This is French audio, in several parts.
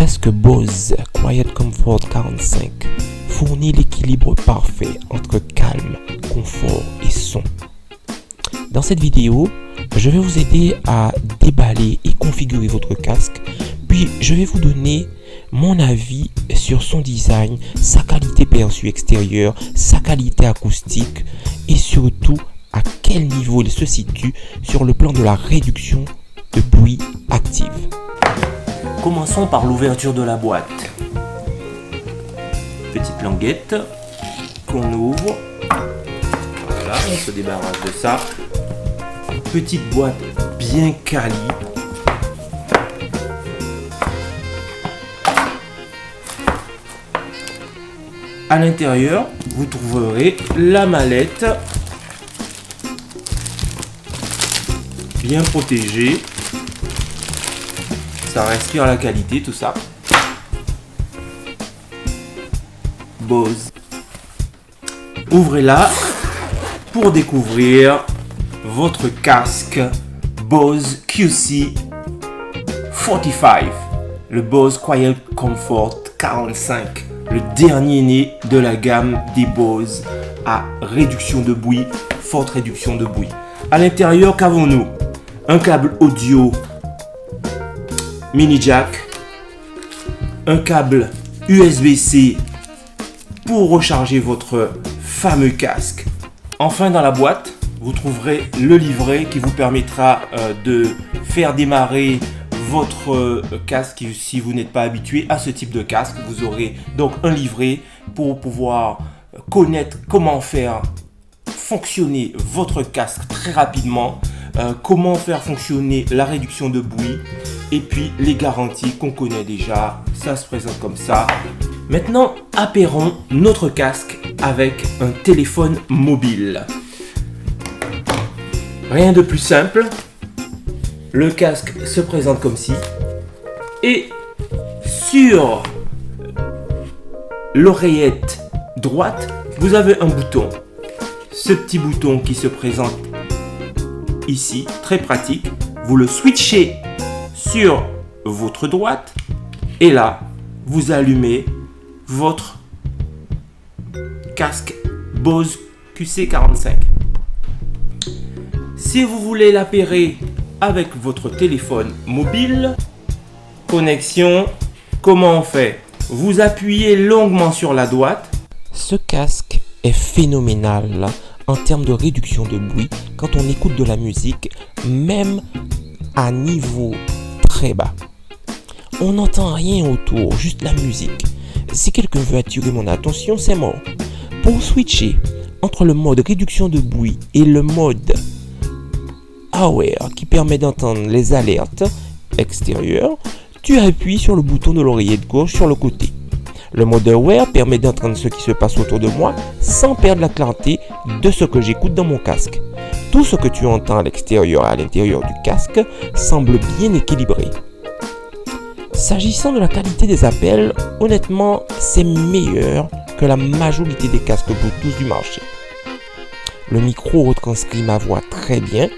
casque Bose Quiet Comfort 45 fournit l'équilibre parfait entre calme, confort et son. Dans cette vidéo, je vais vous aider à déballer et configurer votre casque, puis je vais vous donner mon avis sur son design, sa qualité perçue extérieure, sa qualité acoustique et surtout à quel niveau il se situe sur le plan de la réduction de bruit active. Commençons par l'ouverture de la boîte. Petite languette qu'on ouvre. Voilà, on se débarrasse de ça. Petite boîte bien quali. À l'intérieur, vous trouverez la mallette bien protégée. Ça respire la qualité, tout ça. Bose. Ouvrez-la pour découvrir votre casque Bose QC45, le Bose Quiet Comfort 45, le dernier né de la gamme des Bose à réduction de bruit, forte réduction de bruit. À l'intérieur, qu'avons-nous? Un câble audio mini jack, un câble USB-C pour recharger votre fameux casque. Enfin, dans la boîte, vous trouverez le livret qui vous permettra de faire démarrer votre casque si vous n'êtes pas habitué à ce type de casque. Vous aurez donc un livret pour pouvoir connaître comment faire fonctionner votre casque très rapidement, comment faire fonctionner la réduction de bruit et puis les garanties qu'on connaît déjà. Ça se présente comme ça. Maintenant, appairons notre casque avec un téléphone mobile. Rien de plus simple. Le casque se présente comme ci. Et sur l'oreillette droite, vous avez un bouton. Ce petit bouton qui se présente ici, très pratique. Vous le switchez sur votre droite et là, vous allumez votre casque Bose QC45. Si vous voulez l'appairer avec votre téléphone mobile, connexion, comment on fait? Vous appuyez longuement sur la droite. Ce casque est phénoménal en termes de réduction de bruit quand on écoute de la musique, même à niveau très bas. On n'entend rien autour, juste la musique. Si quelqu'un veut attirer mon attention, c'est mort. Pour switcher entre le mode réduction de bruit et le mode Aware qui permet d'entendre les alertes extérieures, tu appuies sur le bouton de l'oreillette gauche sur le côté. Le mode Aware permet d'entendre ce qui se passe autour de moi sans perdre la clarté de ce que j'écoute dans mon casque. Tout ce que tu entends à l'extérieur et à l'intérieur du casque semble bien équilibré. S'agissant de la qualité des appels, honnêtement, c'est meilleur que la majorité des casques Bluetooth du marché. Le micro retranscrit ma voix très bien.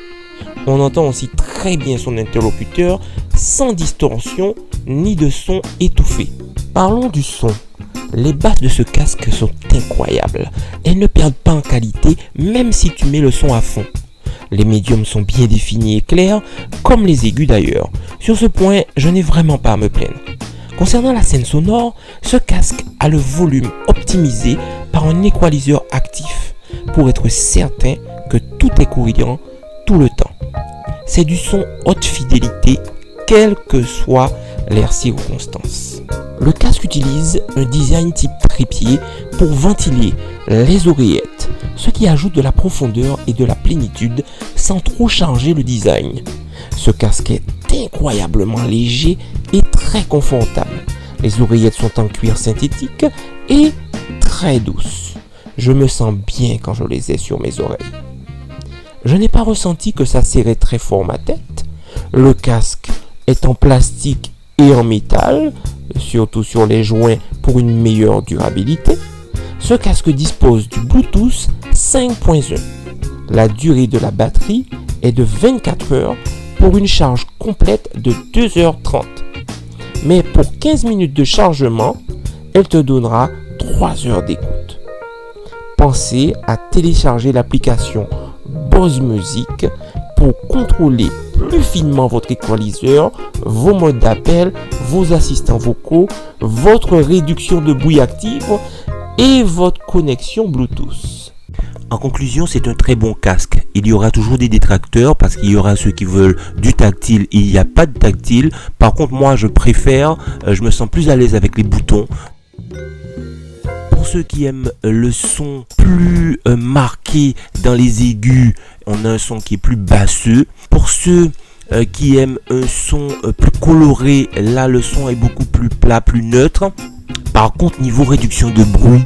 On entend aussi très bien son interlocuteur sans distorsion ni de son étouffé. Parlons du son. Les basses de ce casque sont incroyables. Elles ne perdent pas en qualité même si tu mets le son à fond. Les médiums sont bien définis et clairs, comme les aigus d'ailleurs. Sur ce point, je n'ai vraiment pas à me plaindre. Concernant la scène sonore, ce casque a le volume optimisé par un équaliseur actif pour être certain que tout est cohérent tout le temps. C'est du son haute fidélité, quelles que soient les circonstances. Le casque utilise un design type trépied pour ventiler les oreillettes, ce qui ajoute de la profondeur et de la plénitude sans trop charger le design. Ce casque est incroyablement léger et très confortable. Les oreillettes sont en cuir synthétique et très douces. Je me sens bien quand je les ai sur mes oreilles. Je n'ai pas ressenti que ça serrait très fort ma tête. Le casque est en plastique et en métal, surtout sur les joints pour une meilleure durabilité. Ce casque dispose du Bluetooth 5.1. La durée de la batterie est de 24 heures pour une charge complète de 2h30. Mais pour 15 minutes de chargement, elle te donnera 3 heures d'écoute. Pensez à télécharger l'application Bose Music pour contrôler plus finement votre équaliseur, vos modes d'appel, vos assistants vocaux, votre réduction de bruit active et votre connexion Bluetooth. En conclusion, c'est un très bon casque. Il y aura toujours des détracteurs parce qu'il y aura ceux qui veulent du tactile et il n'y a pas de tactile. Par contre, moi, je préfère, je me sens plus à l'aise avec les boutons. Pour ceux qui aiment le son plus marqué dans les aigus, on a un son qui est plus basseux. Pour ceux qui aiment un son plus coloré, là le son est beaucoup plus plat, plus neutre. Par contre, niveau réduction de bruit,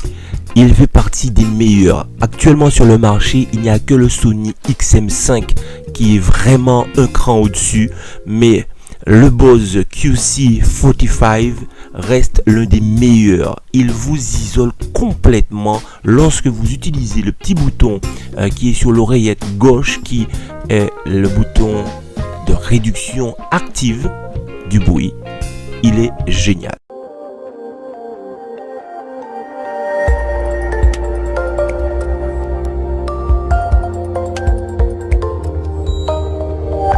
il fait partie des meilleurs. Actuellement sur le marché, il n'y a que le Sony XM5 qui est vraiment un cran au-dessus, mais le Bose QC45 reste l'un des meilleurs. Il vous isole complètement lorsque vous utilisez le petit bouton qui est sur l'oreillette gauche, qui est le bouton de réduction active du bruit. Il est génial.